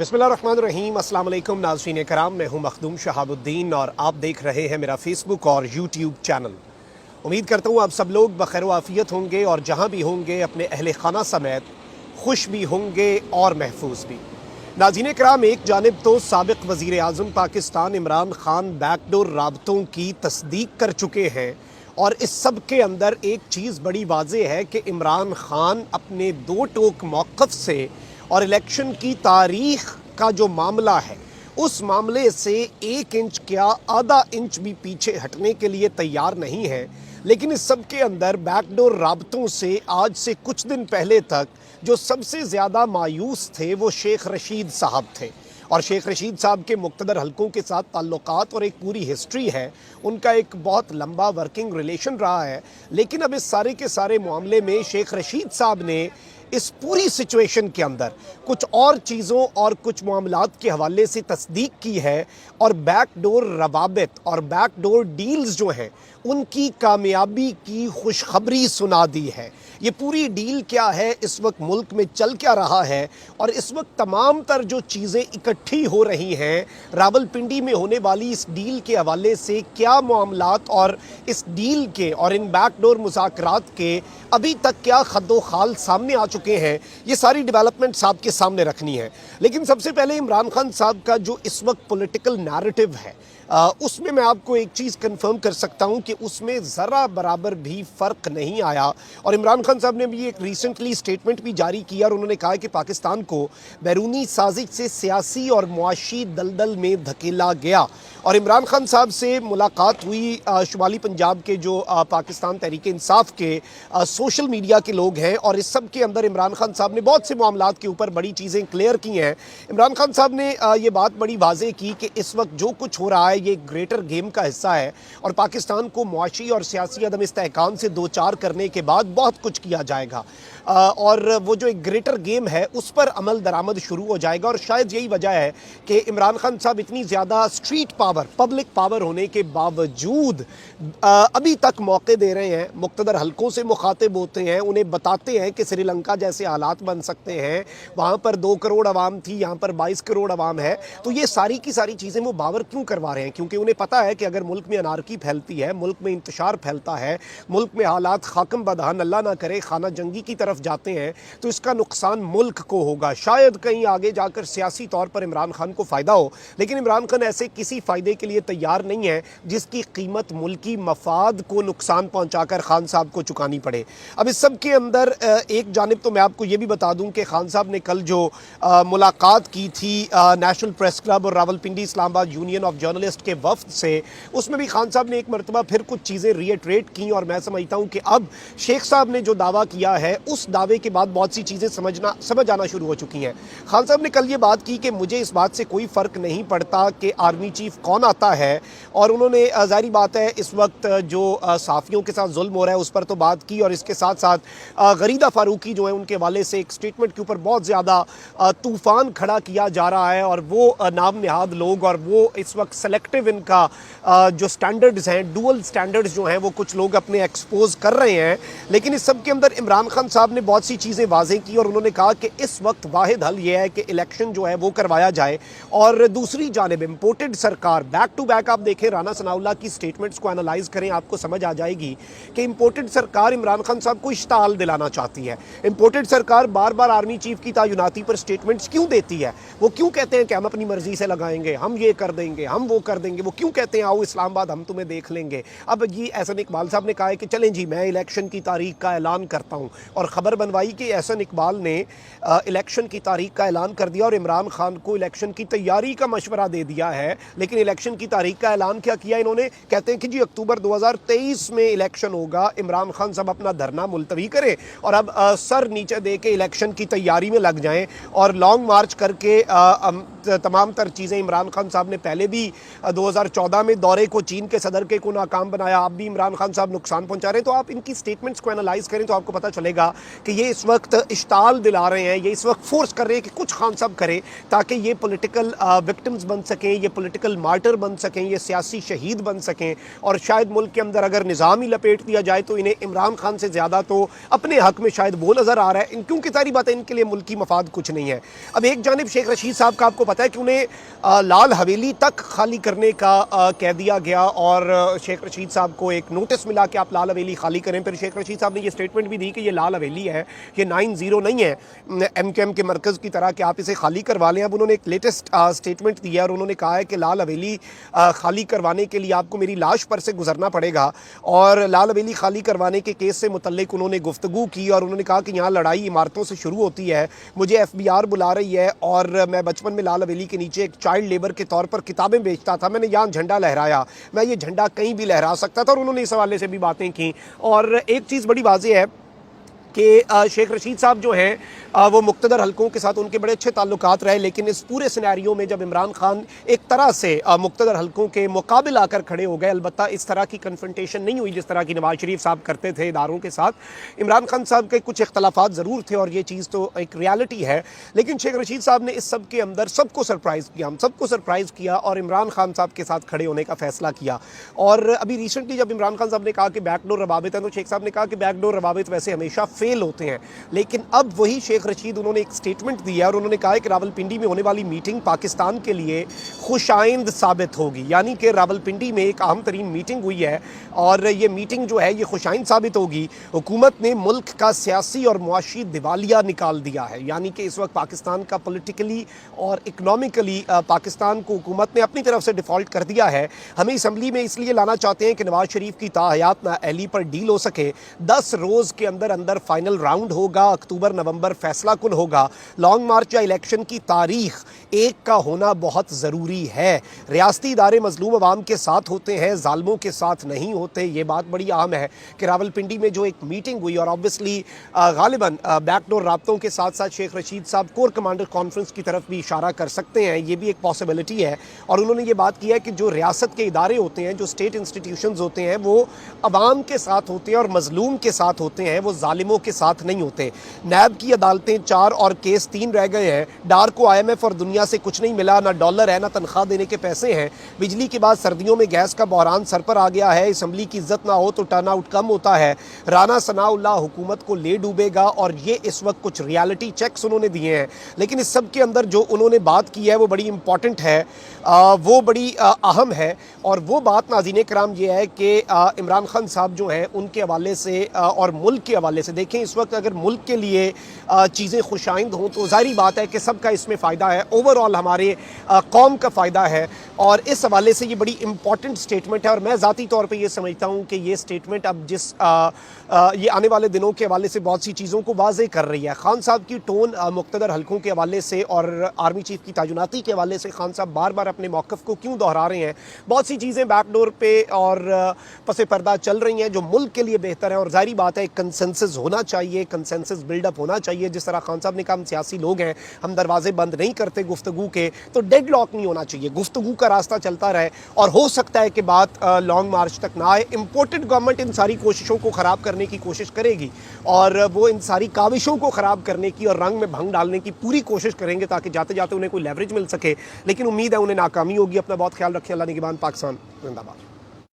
बिस्मिल्लाहिर्रहमानिर्रहीम। अस्सलाम वालेकुम नाज़रीन कराम, मैं हूं मखदूम शहाबुद्दीन और आप देख रहे हैं मेरा फेसबुक और यूट्यूब चैनल। उम्मीद करता हूं आप सब लोग बखैर आफियत होंगे और जहां भी होंगे अपने अहले खाना समेत खुश भी होंगे और महफूज भी। नाज़रीन कराम, एक जानिब तो साबिक़ वज़ीर आज़म पाकिस्तान इमरान खान बैकडोर राबतों की तस्दीक कर चुके हैं और इस सब के अंदर एक चीज़ बड़ी वाज़ेह है कि इमरान खान अपने दो टोक मौक़िफ़ से और इलेक्शन की तारीख का जो मामला है उस मामले से 1 इंच क्या आधा इंच भी पीछे हटने के लिए तैयार नहीं है। लेकिन इस सब के अंदर बैकडोर राबतों से आज से कुछ दिन पहले तक जो सबसे ज़्यादा मायूस थे वो शेख रशीद साहब थे और शेख रशीद साहब के मुक़्तदर हलकों के साथ ताल्लुकात और एक पूरी हिस्ट्री है। उनका एक बहुत लंबा वर्किंग रिलेशन रहा है। लेकिन अब इस सारे के सारे मामले में शेख रशीद साहब ने इस पूरी सिचुएशन के अंदर कुछ और चीज़ों और कुछ मामलात के हवाले से तस्दीक की है और बैकडोर रवाबित और बैकडोर डील्स जो हैं उनकी कामयाबी की खुशखबरी सुना दी है। ये पूरी डील क्या है, इस वक्त मुल्क में चल क्या रहा है और इस वक्त तमाम तर जो चीज़ें इकट्ठी हो रही हैं रावलपिंडी में होने वाली इस डील के हवाले से क्या मामलात और इस डील के और इन बैकडोर मुज़ाकरात के अभी तक क्या खद्दो खाल सामने आ चुके हैं, ये सारी डेवलपमेंट्स आपके सामने रखनी है। लेकिन सबसे पहले इमरान खान साहब का जो इस वक्त पॉलिटिकल नैरेटिव है उसमें मैं आपको एक चीज़ कंफर्म कर सकता हूं कि उसमें ज़रा बराबर भी फ़र्क नहीं आया। और इमरान खान साहब ने भी एक रिसेंटली स्टेटमेंट भी जारी किया और उन्होंने कहा कि पाकिस्तान को बैरूनी साजिश से सियासी और मुआशी दलदल में धकेला गया। और इमरान खान साहब से मुलाकात हुई शुमाली पंजाब के जो पाकिस्तान तहरीक इंसाफ के सोशल मीडिया के लोग हैं और इस सब के अंदर इमरान खान साहब ने बहुत से मामलात के ऊपर बड़ी चीज़ें क्लियर की हैं। इमरान खान साहब ने ये बात बड़ी वाज़ेह की कि इस वक्त जो कुछ हो रहा है ये ग्रेटर गेम का हिस्सा है और पाकिस्तान को मुआशी और सियासी अदम इस्तेहकाम से दो चार करने के बाद बहुत कुछ किया जाएगा और वो जो एक ग्रेटर गेम है उस पर अमल दरामद शुरू हो जाएगा। और शायद यही वजह है कि इमरान खान साहब इतनी ज़्यादा स्ट्रीट पावर, पब्लिक पावर होने के बावजूद अभी तक मौके दे रहे हैं, मुक़्तदर हलकों से मुखातिब होते हैं, उन्हें बताते हैं कि श्रीलंका जैसे हालात बन सकते हैं, वहाँ पर 2 करोड़ आवाम थी, यहाँ पर 22 करोड़ आवाम है। तो ये सारी की सारी चीज़ें वो बावर क्यों करवा रहे हैं? क्योंकि उन्हें पता है कि अगर मुल्क में अनारकी फैलती है, मुल्क में इंतशार फैलता है, मुल्क में हालात खाकम बदहान अल्लाह ना करे खाना जंगी की तरफ जाते हैं तो इसका नुकसान मुल्क को होगा। शायद कहीं आगे जाकर सियासी तौर पर इमरान खान को फ़ायदा हो, लेकिन इमरान खान ऐसे किसी फ़ायदे के लिए तैयार नहीं है जिसकी कीमत मुल्की मफाद को नुकसान पहुँचाकर खान साहब को चुकानी पड़े। अब इस सब के अंदर एक जानिब तो मैं आपको ये भी बता दूँ कि खान साहब ने कल जो मुलाकात की थी नेशनल प्रेस क्लब और Rawalpindi Islamabad union of journalist के वफ्द से, उसमें भी खान साहब ने एक मरतबा फिर कुछ चीज़ें रीइटरेट की और मैं समझता हूँ कि अब शेख साहब ने जो दावा किया है उस दावे के बाद बहुत सी चीज़ें समझ आना शुरू हो चुकी हैं। खान साहब ने कल ये बात की कि मुझे इस बात से कोई फ़र्क नहीं पड़ता कि आर्मी चीफ कौन आता है और उन्होंने ज़ाहिर बात है इस वक्त जो साफ़ियों के साथ जुल्म हो रहा है उस पर तो बात की और इसके साथ साथ गरीदा फ़ारूकी जो है उनके वाले से एक स्टेटमेंट के ऊपर बहुत ज़्यादा तूफ़ान खड़ा किया जा रहा है और वो नाम नहाद लोग और वो इस वक्त सेलेक्टिव इनका जो स्टैंडर्ड्स हैं, डुअल स्टैंडर्ड्स जो हैं वो कुछ लोग अपने एक्सपोज कर रहे हैं। लेकिन इस सब के अंदर इमरान खान साहब ने बहुत सी चीज़ें वाज़ेह की और उन्होंने कहा कि इस वक्त वाहिद हल ये है कि इलेक्शन जो है वो करवाया जाए। और दूसरी जानिब इम्पोर्टेड सरकार, बैक टू बैक आप देखें राना सनाउल्लाह की स्टेटमेंट्स को एनालाइज करें, आपको समझ आ जाएगी कि इम्पोर्टेड सरकार इमरान खान साहब को इश्ताल दिलाना चाहती है। इम्पोर्टेड सरकार बार बार आर्मी चीफ की तैनाती पर स्टेटमेंट्स क्यों देती है? वो क्यों कहते हैं कि हम अपनी मर्जी से लगाएंगे, हम ये कर देंगे, हम वो कर देंगे? वो क्यों कहते हैं आओ इस्लामाबाद हम तुम्हें देख लेंगे? अब ये एहसन इकबाल साहब ने कहा है कि चलें जी मैं इलेक्शन की तारीख का ऐलान करता हूँ और ख़बर बनवाई कि एहसन इकबाल ने इलेक्शन की तारीख का ऐलान कर दिया और इमरान खान को इलेक्शन की तैयारी का मशवरा दे दिया है। लेकिन इलेक्शन की तारीख का ऐलान क्या किया इन्होंने? कहते हैं कि जी अक्टूबर 2023 में इलेक्शन होगा, इमरान खान साहब अपना धरना मुलतवी करें और अब सर नीचे दे के इलेक्शन की तैयारी में लग जाएं और लॉन्ग मार्च करके तमाम तर चीज़ें इमरान खान साहब ने पहले भी 2014 में दौरे को चीन के सदर के को नाकाम बनाया, अब भी इमरान खान साहब नुकसान पहुंचा रहे हैं। तो आप इनकी स्टेटमेंट्स को एनालाइज करें तो आपको पता चलेगा कि ये इस वक्त इश्ताल दिला रहे हैं, ये इस वक्त फोर्स कर रहे हैं कि कुछ खान साहब करें ताकि ये पॉलिटिकल विक्टिम्स बन सकें, ये पॉलिटिकल मार्टर बन सकें, ये सियासी शहीद बन सकें। और शायद मुल्क के अंदर अगर निज़ाम ही लपेट दिया जाए तो इन्हें इमरान खान से ज़्यादा तो अपने हक में शायद वो नज़र आ रहा है, क्योंकि सारी बातें इनके लिए मुल्की मफाद कुछ नहीं है। अब एक जानिब शेख रशीद साहब का आपको पता है कि उन्हें लाल हवेली तक खाली करने का कह दिया गया और शेख रशीद साहब को एक नोटिस मिला कि आप लाल हवेली खाली करें। फिर शेख रशीद साहब ने ये स्टेटमेंट भी दी कि ये लाल हवेली है, ये 90 नहीं है MQM के मरकज़ की तरह कि आप इसे खाली करवा लें। अब उन्होंने एक लेटेस्ट स्टेटमेंट दिया और उन्होंने कहा है कि लाल हवेली खाली करवाने के लिए आपको मेरी लाश पर से गुजरना पड़ेगा। और लाल हवेली खाली करवाने के केस से मुतल्लिक उन्होंने गुफ्तगू की और उन्होंने कहा कि यहाँ लड़ाई इमारतों से शुरू होती है, मुझे FBR बुला रही है और मैं बचपन में लाल हवेली के नीचे एक चाइल्ड लेबर के तौर पर किताबें बेचता था, मैंने यहाँ झंडा लहराया, मैं ये झंडा कहीं भी लहरा सकता था। और उन्होंने इस हवाले से भी बातें की। और एक चीज़ बड़ी वाज़ेह है कि शेख रशीद साहब जो हैं वो मुक्तदर हलकों के साथ उनके बड़े अच्छे ताल्लुकात रहे, लेकिन इस पूरे सिनेरियो में जब इमरान खान एक तरह से मुक्तदर हलकों के मुकाबिल आकर खड़े हो गए, अलबत्ता इस तरह की कन्फ्रंटेशन नहीं हुई जिस तरह की नवाज शरीफ साहब करते थे इदारों के साथ। इमरान खान साहब के कुछ इख्तलाफात ज़रूर थे और ये चीज़ तो एक रियलिटी है, लेकिन शेख रशीद साहब ने इस सब के अंदर सबको सरप्राइज़ किया, हम सबको सरप्राइज़ किया और इमरान खान साहब के साथ खड़े होने का फ़ैसला किया। और अभी रिसेंटली जब इमरान खान साहब ने कहा कि बैकडोर रवाबित है, तो शेख साहब ने कहा कि बैकडोर रवाबित वैसे हमेशा फेल होते हैं, लेकिन अब वही शेख रशीद उन्होंने एक स्टेटमेंट दिया और उन्होंने कहा है कि रावलपिंडी में होने वाली मीटिंग पाकिस्तान के लिए खुशाइंद साबित होगी। यानी कि रावलपिंडी में एक अहम तरीन मीटिंग हुई है और ये मीटिंग जो है ये खुशाइंद साबित होगी। हुकूमत ने मुल्क का सियासी और मुआशी दिवालिया निकाल दिया है, यानी कि इस वक्त पाकिस्तान का पॉलिटिकली और इकनॉमिकली पाकिस्तान को हुकूमत ने अपनी तरफ से डिफ़ॉल्ट कर दिया है। हमें असम्बली में इसलिए लाना चाहते हैं कि नवाज शरीफ की ताहयात नाअहली पर डील हो सके। 10 रोज़ के अंदर अंदर फाइनल राउंड होगा, अक्टूबर नवंबर फैसला कुन होगा। लॉन्ग मार्च या इलेक्शन की तारीख एक का होना बहुत ज़रूरी है। रियासती इदारे मजलूम अवाम के साथ होते हैं, जालिमों के साथ नहीं होते। ये बात बड़ी अहम है कि रावलपिंडी में जो एक मीटिंग हुई और ऑब्वियसली गालिबन बैकडोर राब्तों के साथ साथ शेख रशीद साहब कोर कमांडर कॉन्फ्रेंस की तरफ भी इशारा कर सकते हैं, ये भी एक पॉसिबिलिटी है। और उन्होंने ये बात की है कि जो रियासत के इदारे होते हैं, जो स्टेट इंस्टीट्यूशंस होते हैं, वो अवाम के साथ होते हैं और मजलूम के साथ होते हैं, वो जालिमों के साथ नहीं होते। नैब की अदालतें 4 और केस 3 रह गए हैं। डार को IMF और दुनिया से कुछ नहीं मिला, ना डॉलर है ना तनख्वाह देने के पैसे हैं। बिजली के बाद सर्दियों में गैस का बहरान सर पर आ गया है। असम्बली की इज्जत ना हो तो टर्नआउट कम होता है। राना सनाउल्लाह हुकूमत को ले डूबेगा और ये इस वक्त कुछ रियलिटी चेक्स उन्होंने दिए हैं। लेकिन इस सब के अंदर जो उन्होंने बात की है वो बड़ी इंपॉर्टेंट है, वो बड़ी अहम है। और वो बात नाज़रीन कराम ये है कि इमरान खान साहब जो हैं उनके हवाले से और मुल्क के हवाले से देखें, इस वक्त अगर मुल्क के लिए चीज़ें खुशाइंद हों तो ज़ाहिर बात है कि सबका इसमें फ़ायदा है, ओवरऑल हमारे कौम का फ़ायदा है। और इस हवाले से ये बड़ी इंपॉर्टेंट स्टेटमेंट है और मैं ज़ाती तौर पे ये समझता हूँ कि ये स्टेटमेंट अब ये आने वाले दिनों के हवाले से बहुत सी चीज़ों को वाज़ेह कर रही है। खान साहब की टोन मुक़्तदर हलकों के हवाले से और आर्मी चीफ़ की तायुनाती के हवाले से खान साहब बार बार अपने मौक़िफ़ को क्यों दोहरा रहे हैं। बहुत सी चीज़ें बैकडोर पे और पसे पर्दा चल रही हैं जो मुल्क के लिए बेहतर है और ज़ाहिर बात है कंसेंसस होना चाहिए, कंसेंसस बिल्डअप होना चाहिए। जिस तरह खान साहब ने कहा हम सियासी लोग हैं, हम दरवाजे बंद नहीं करते गुफ्तगू के, तो डेड लॉक नहीं होना चाहिए, गुफ्तगू का रास्ता चलता रहे। और हो सकता है कि बात लॉन्ग मार्च तक ना आए। इम्पोर्टेड गवर्नमेंट इन सारी कोशिशों को ख़राब करने की कोशिश करेगी और वो इन सारी काविशों को ख़राब करने की और रंग में भंग डालने की पूरी कोशिश करेंगे ताकि जाते जाते उन्हें कोई लेवरेज मिल सके। लेकिन उम्मीद है उन्हें नाकामी होगी। अपना बहुत ख्याल रखें। अल्लाह निगहबान। पाकिस्तान जिंदाबाद।